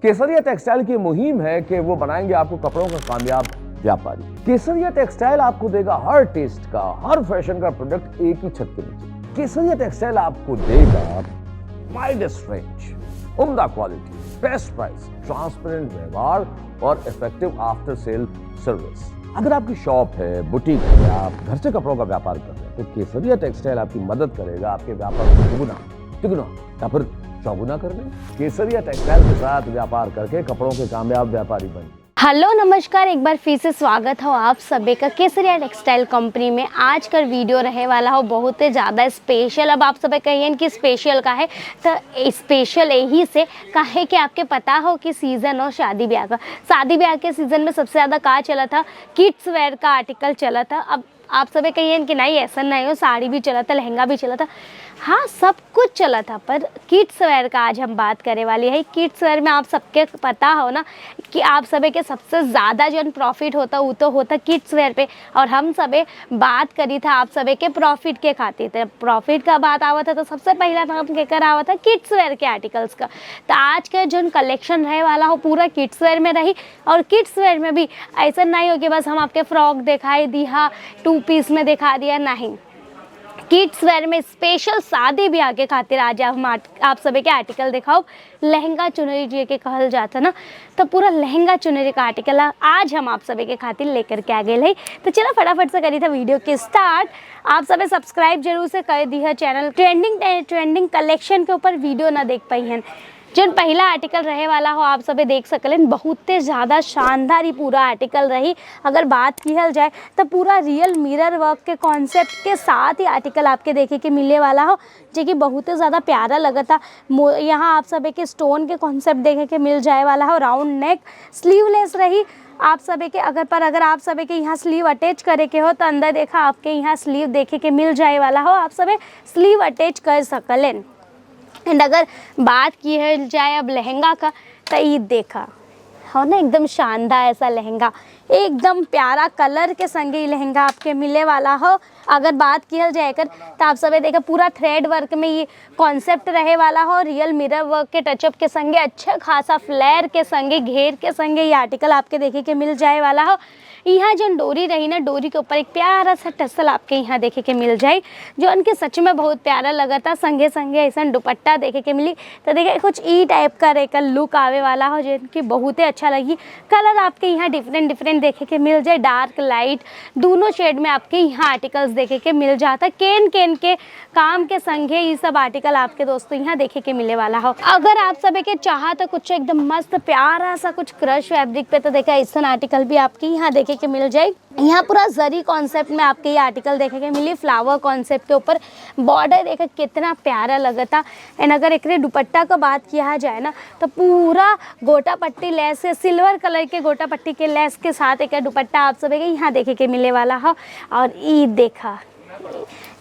केसरिया textile की मुहिम है कि वो बनाएंगे आपको कपड़ों का कामयाब व्यापारी। केसरिया टेक्सटाइल आपको देगा हर टेस्ट का, हर फैशन का प्रोडक्ट एक ही छत के नीचे। केसरिया टेक्सटाइल आपको देगा वाइडेस्ट रेंज, उम्दा क्वालिटी, बेस्ट प्राइस, ट्रांसपेरेंट व्यवहार और इफेक्टिव आफ्टर सेल सर्विस। अगर आपकी शॉप है, बुटीक है, आप घर से कपड़ों का व्यापार कर रहे हैं तो केसरिया टेक्सटाइल आपकी मदद करेगा आपके व्यापार को दुगुना, तिगुना या फिर चौगुना करने। केसरिया टेक्सटाइल के साथ व्यापार करके कपड़ों के कामयाब व्यापारी बने। हेलो नमस्कार, एक बार फिर से स्वागत हो आप सभी का केसरिया टेक्सटाइल कंपनी में। आज का वीडियो रहे वाला हो बहुत ही ज़्यादा स्पेशल। अब आप सभी कहिए कि स्पेशल का है तो स्पेशल यही से का है कि आपके पता हो कि सीज़न हो शादी ब्याह का। शादी ब्याह के सीज़न में सबसे ज़्यादा कहा चला था, किड्स वेयर का आर्टिकल चला था। अब आप सभी कहिए कि नहीं ऐसा नहीं हो, साड़ी भी चला था, लहंगा भी चला था, हाँ सब कुछ चला था, पर किड्स वेयर का आज हम बात करने वाली है। किड्स वेयर में आप सबके पता हो ना कि आप सभी के सबसे ज़्यादा जो प्रॉफिट होता वो तो होता किड्स वेयर पे। और हम सभी बात करी था आप सभी के प्रॉफिट के खातिर थे। प्रॉफिट का बात आवा था तो सबसे पहला नाम कहकर आवा था किड्स वेयर के आर्टिकल्स का। तो आज का जो कलेक्शन रहे वाला हो पूरा किड्स वेयर में रही। और किड्स वेयर में भी ऐसा नहीं हो कि बस हम आपके फ्रॉक दिखाई दिया, 2 पीस में दिखा दिया, नहीं। किड्स वेयर में स्पेशल शादी ब्याह के खातिर आज हम आप सभी के आर्टिकल दिखाओ। लहंगा चुनरी जी के कहल जाता ना, तो पूरा लहंगा चुनरी का आर्टिकल आज हम आप सभी के खातिर लेकर के आ गए है। तो चलो फटाफट से करी था वीडियो के स्टार्ट। आप सभी सब्सक्राइब जरूर से कर दी है चैनल। ट्रेंडिंग कलेक्शन के ऊपर वीडियो ना देख पाई हैं। जो पहला आर्टिकल रहे वाला हो आप सभी देख सकलें, बहुत ज़्यादा शानदार ही पूरा आर्टिकल रही। अगर बात की जाए तो पूरा रियल मिरर वर्क के कॉन्सेप्ट के साथ ही आर्टिकल आपके देखे के मिलने वाला हो, जो कि बहुत ज़्यादा प्यारा लगा था। यहाँ आप सभी के स्टोन के कॉन्सेप्ट देखे के मिल जाए वाला हो। राउंड नेक, स्लीवलेस रही आप सभी के। अगर आप सभी के यहाँ स्लीव अटैच करे के हो तो अंदर देखा आपके यहाँ स्लीव देखे के मिल जाए वाला हो, आप सभी स्लीव अटैच कर सकलें। एंड अगर बात की जाए अब लहंगा का तो ये देखा हो ना, एकदम शानदार ऐसा लहंगा, एकदम प्यारा कलर के संगे लहंगा आपके मिले वाला हो। अगर बात की जाए कर तो आप सभी देखा पूरा थ्रेड वर्क में ये कॉन्सेप्ट रहे वाला हो। रियल मिरर वर्क के टचअप के संगे, अच्छा खासा फ्लेयर के संगे, घेर के संगे ये आर्टिकल आपके देखे के मिल जाए वाला हो। यहाँ जो डोरी रही ना, डोरी के ऊपर एक प्यारा सा टसल आपके यहाँ देखे के मिल जाए, जो उनके सच में बहुत प्यारा लगा था। संगे संगे ऐसा दुपट्टा देखे के मिली तो देखिए कुछ ई टाइप का रेकर लुक आवे वाला हो, जो इनकी बहुत ही अच्छा लगी। कलर आपके यहाँ डिफरेंट देखे के मिल जाए, डार्क लाइट दोनों शेड में आपके यहाँ आर्टिकल्स देखे के मिल जाता। केन के काम के संगे ये सब आर्टिकल आपके दोस्तों यहाँ देखे के मिले वाला हो। अगर आप सभी के चाहा तो कुछ एकदम मस्त प्यारा सा कुछ क्रश फैब्रिक पे तो देखा ऐसा आर्टिकल भी आपके यहाँ देखे के मिल जाए। यहाँ पूरा जरी कॉन्सेप्ट में आपके ये आर्टिकल देखे के मिली। फ्लावर कॉन्सेप्ट के ऊपर बॉर्डर देखा कितना प्यारा लगा था। एंड अगर एक दुपट्टा का बात किया जाए ना तो पूरा गोटा पट्टी लेस है, सिल्वर कलर के गोटा पट्टी के लेस के साथ एक दुपट्टा आप सभी के यहाँ देखे के मिले वाला हो। और ई देखा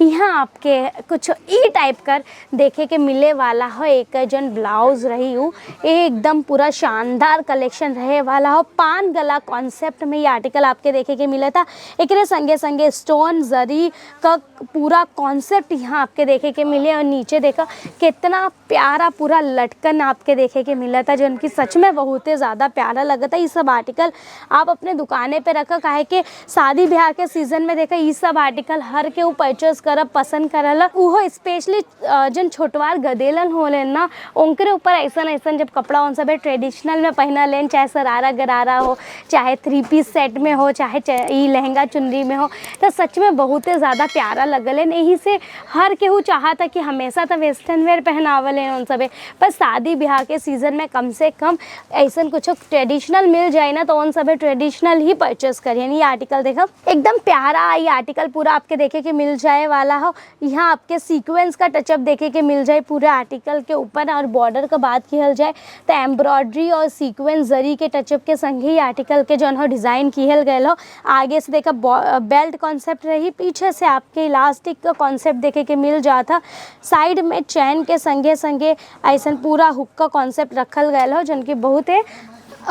यहाँ आपके कुछ ई टाइप कर देखे के मिले वाला हो। एक जन ब्लाउज रही हूँ, एकदम पूरा शानदार कलेक्शन रहे वाला हो। पान गला कॉन्सेप्ट में ये आर्टिकल आपके देखे के मिला था। एक संगे संगे स्टोन जरी का पूरा कॉन्सेप्ट यहाँ आपके देखे के मिले। और नीचे देखा कितना प्यारा पूरा लटकन आपके देखे के मिला था, जो उनकी सच में बहुत ही ज़्यादा प्यारा लगा था। ये सब आर्टिकल आप अपने दुकाने पे रखा, काहे कि शादी ब्याह के सीज़न में देखा ये सब आर्टिकल हर के परचेज करब पसंद करला। वो स्पेशली जन छोटवार गदेलन होले ना, उनके ऊपर ऐसा जब कपड़ा उन सब ट्रेडिशनल में पहना लें, चाहे सरारा गरारा हो, चाहे 3 पीस सेट में हो, चाहे ये लहंगा चुनरी में हो, तो सच में बहुत ही ज़्यादा प्यारा लगल है। यही से हर केहू चाहता कि हमेशा तो वेस्टर्न वेयर पहनावल है उन सब, पर शादी ब्याह के सीज़न में कम से कम ऐसा कुछ ट्रेडिशनल मिल जाए ना तो उन सब ट्रेडिशनल ही परचेज करिए। ये आर्टिकल देखा एकदम प्यारा ये आर्टिकल पूरा आपके देखे के मिल जाए वाला हो। यहाँ आपके सीक्वेंस का टचअप देखे के मिल जाए पूरे आर्टिकल के ऊपर। और बॉर्डर का बात की जाए तो एम्ब्रॉयडरी और सीक्वेंस जरी के टचअप के संग ही आर्टिकल के जो है डिज़ाइन किहल गए हो। आगे से देखा बेल्ट कॉन्सेप्ट रही, पीछे से आपके इलास्टिक का कॉन्सेप्ट देखे के मिल जाता। साइड में चैन के संगे संगे ऐसा पूरा हुक का कॉन्सेप्ट रखल गया हो, जिनकी बहुत है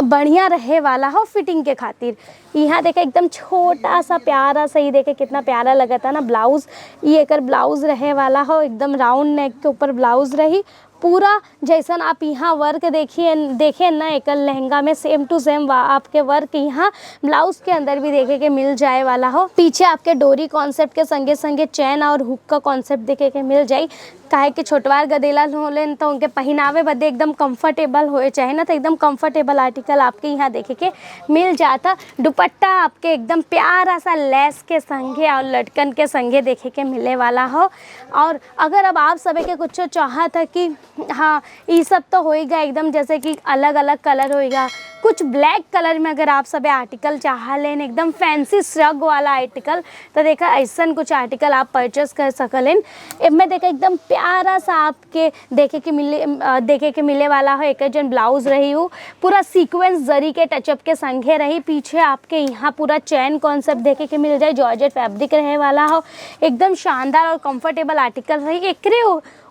बढ़िया रहे वाला हो फिटिंग के खातिर। यहाँ देखे एकदम छोटा सा प्यारा सा, ही देखे कितना प्यारा लगा था ना ब्लाउज़। ये एक ब्लाउज़ रहे वाला हो, एकदम राउंड नेक के ऊपर ब्लाउज़ रही पूरा जैसन आप यहाँ वर्क देखे ना एक लहंगा में सेम टू सेम आपके वर्क यहाँ ब्लाउज के अंदर भी देखे के मिल जाए वाला हो। पीछे आपके डोरी कॉन्सेप्ट के संगे संगे चैन और हुक का कॉन्सेप्ट देखे के मिल जाए। काहे कि छोटवार गदेला होले तो उनके पहनावे बदे एकदम कंफर्टेबल होए चाहे ना, तो एकदम कंफर्टेबल आर्टिकल आपके यहाँ देखे के मिल जाता। दुपट्टा आपके एकदम प्यारा सा लेस के संगे और लटकन के संगे देखे के मिले वाला हो। और अगर अब आप सभी के कुछ चाहत है कि हाँ ये सब तो होएगा एकदम जैसे कि अलग अलग कलर होएगा, कुछ ब्लैक कलर में अगर आप सब आर्टिकल चाह लें एकदम फैंसी श्रग वाला आर्टिकल, तो देखा ऐसा कुछ आर्टिकल आप परचेस कर सकलें। इनमें देखा एकदम प्यारा सा आपके देखे के मिले वाला हो। एक जन ब्लाउज रही हो पूरा सीक्वेंस जरी के टचअप के संगे रही। पीछे आपके यहाँ पूरा चैन कॉन्सेप्ट देखे के मिल जाए, जॉर्जेट फैब्रिक रहे वाला हो। एकदम शानदार और कंफर्टेबल आर्टिकल रही। एकरे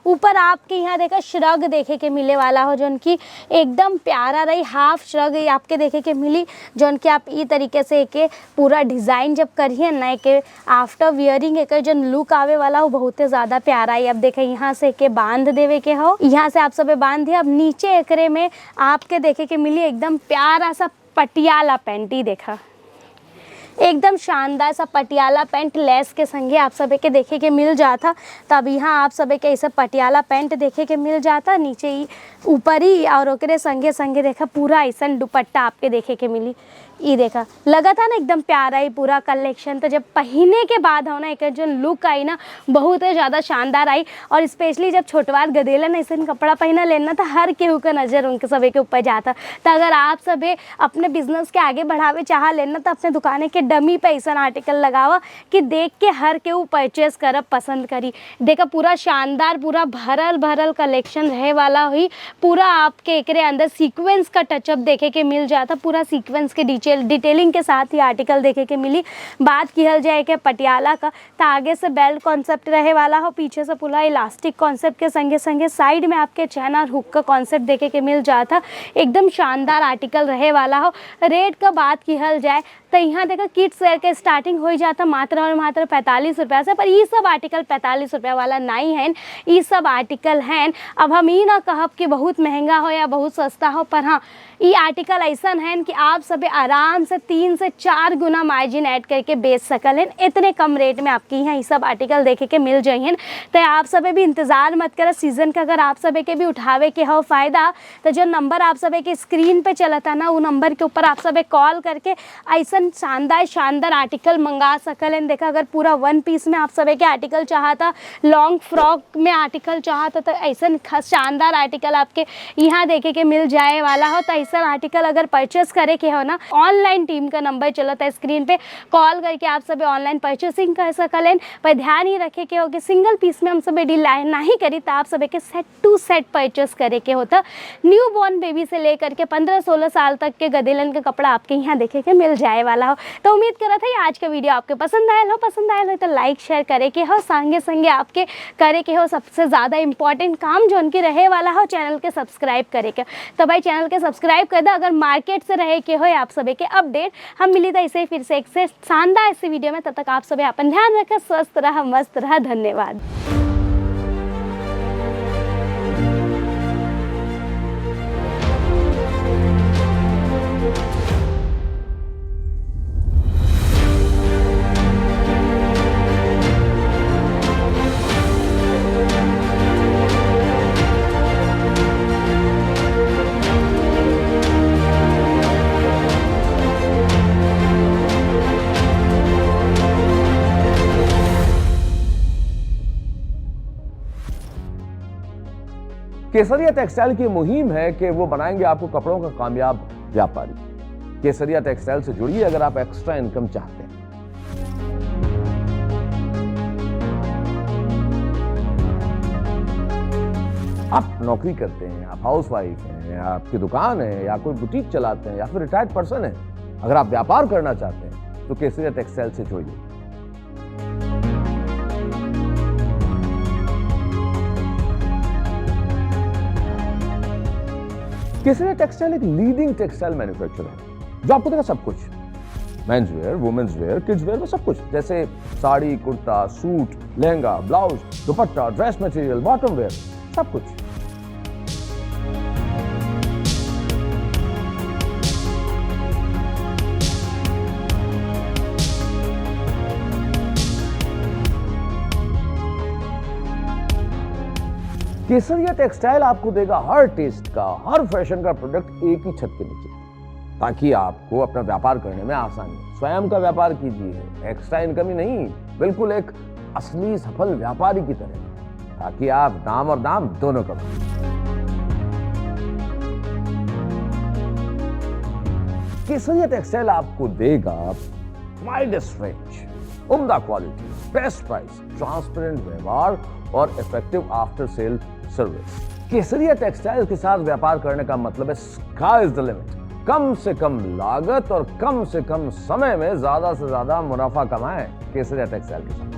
ऊपर आपके यहाँ देखा श्रग देखे के मिले वाला हो, जो उनकी एकदम प्यारा रही। हाफ श्रग आपके देखे के मिली, जो उनके आप ई तरीके से एक पूरा डिज़ाइन जब करिए ना एक आफ्टर वियरिंग एक जो लुक आवे वाला हो बहुत ज़्यादा प्यारा है। अब देखे यहाँ से एक बांध देवे के हो, यहाँ से आप सब बांध दिया। अब नीचे एकरे में आपके देखे के मिली एकदम प्यारा सा पटियाला पैंट ही देखा, एकदम शानदार सा पटियाला पैंट लेस के संगे आप सभी के देखे के मिल जाता। तब यहाँ आप सभी के ऐसे पटियाला पैंट देखे के मिल जाता। नीचे ही ऊपर ही और ओकरे संगे संगे देखा पूरा ऐसा दुपट्टा आपके देखे के मिली। ये देखा लगा था ना एकदम प्यारा ही पूरा कलेक्शन। तो जब पहने के बाद हो ना एक जो लुक आई ना बहुत ही ज़्यादा शानदार आई। और स्पेशली जब छोटवार गदेलन ऐसा कपड़ा पहना लेना तो हर केहू का नज़र उनके सभी के ऊपर जाता। तो अगर आप सभी अपने बिजनेस के आगे बढ़ावे चाह लेना तो अपने दुकाने के डमी पे ऐसा आर्टिकल लगावा कि देख के हर केहू परचेस करब पसंद करी। देखा पूरा शानदार पूरा भरल कलेक्शन रहे वाला हुई। पूरा आपके एकरे अंदर सीक्वेंस का टचअप देखे के मिल जाता, पूरा सीक्वेंस के डिटेलिंग के साथ ही आर्टिकल देखे के मिली। बात किया जाए कि पटियाला का तो आगे से बेल्ट कॉन्सेप्ट रहे वाला हो, पीछे से पूरा इलास्टिक कॉन्सेप्ट के संगे संगे साइड में आपके चैन और हुक का कॉन्सेप्ट देखे के मिल जाता। एकदम शानदार आर्टिकल रहे वाला हो। रेट का बात किया जाए तो यहाँ देखा किड्स वेयर के स्टार्टिंग हो जाता मात्र और मात्र 45 रुपया से। पर ये सब आर्टिकल 45 रुपया वाला नहीं है, ये सब आर्टिकल हैं। अब हम ये ना कहब कि बहुत महंगा हो या बहुत सस्ता हो, पर हाँ ये आर्टिकल ऐसा है कि आप सब आराम से 3 से 4 गुना मार्जिन ऐड करके बेच सकल हैं। इतने कम रेट में आपके यहाँ ये सब आर्टिकल देखे के मिल जाइए। तो आप सब भी इंतज़ार मत करें सीज़न का। अगर आप सब के भी उठावे के हो फ़ायदा तो जो नंबर आप सब के स्क्रीन पे चलता ना वो नंबर के ऊपर आप सब कॉल करके ऐसा शानदार आर्टिकल मंगा सकल हैं। देखा अगर पूरा 1 पीस में आप सब के आर्टिकल चाहता, लॉन्ग फ्रॉक में आर्टिकल चाहता तो ऐसा शानदार आर्टिकल आपके यहाँ देखे के मिल जाए वाला हो। तो ऐसा आर्टिकल अगर परचेस करे के हो ना ऑनलाइन टीम का नंबर चलता है स्क्रीन पे, कॉल करके आप सब ऑनलाइन परचेसिंग कर सकलें। पर ध्यान ही रखे के हो कि सिंगल पीस में हम सब डील नहीं करी तो आप सब के सेट टू सेट परचेस करे के होता। न्यू बॉर्न बेबी से लेकर के 15-16 साल तक के गदेलन का कपड़ा आपके यहाँ देखे के मिल जाए वाला हो। तो उम्मीद करा था आज का वीडियो आपके पसंद आया हो तो लाइक शेयर करे के हो, संगे संगे आपके करे के हो सबसे ज़्यादा इंपॉर्टेंट काम जो उनकी रहे वाला हो चैनल के सब्सक्राइब करे के। तो भाई चैनल के सब्सक्राइब कर दो। अगर मार्केट से रहे के हो आप सभी के अपडेट हम मिली था इसे फिर से एक से शानदार इस वीडियो में। तब तक आप सभी अपन ध्यान रखें, स्वस्थ रहा, मस्त रहा। धन्यवाद। केसरिया टेक्सटाइल की मुहिम है कि वो बनाएंगे आपको कपड़ों का कामयाब व्यापारी। केसरिया टेक्सटाइल से जुड़िए अगर आप एक्स्ट्रा इनकम चाहते हैं। आप नौकरी करते हैं, आप हाउसवाइफ हैं, या आपकी दुकान है, या कोई बुटीक चलाते हैं, या फिर रिटायर्ड पर्सन है, अगर आप व्यापार करना चाहते हैं तो केसरिया टेक्सटाइल से जुड़िए। केसरिया टेक्सटाइल एक लीडिंग टेक्सटाइल मैन्युफैक्चरर है जो आपको देगा सब कुछ, men's wear, women's wear, kids wear में सब कुछ, जैसे sari, kurta, suit, lehenga, blouse, dupatta, dress material, bottom wear, सब कुछ। केसरिया टेक्सटाइल आपको देगा हर टेस्ट का, हर फैशन का प्रोडक्ट एक ही छत के नीचे, ताकि आपको अपना व्यापार करने में आसानी हो। स्वयं का व्यापार कीजिए, एक्स्ट्रा इनकम ही नहीं, बिल्कुल एक असली सफल व्यापारी की तरह, ताकि आप नाम और दाम दोनों कमाएं। केसरिया टेक्सटाइल आपको देगा वाइडेस्ट रेंज, उम्दा क्वालिटी, बेस्ट प्राइस, ट्रांसपेरेंट व्यवहार और इफेक्टिव आफ्टर सेल सर्विस। केसरिया टेक्सटाइल के साथ व्यापार करने का मतलब है स्काई इज द लिमिट। कम से कम लागत और कम से कम समय में ज्यादा से ज्यादा मुनाफा कमाएं केसरिया टेक्सटाइल के साथ।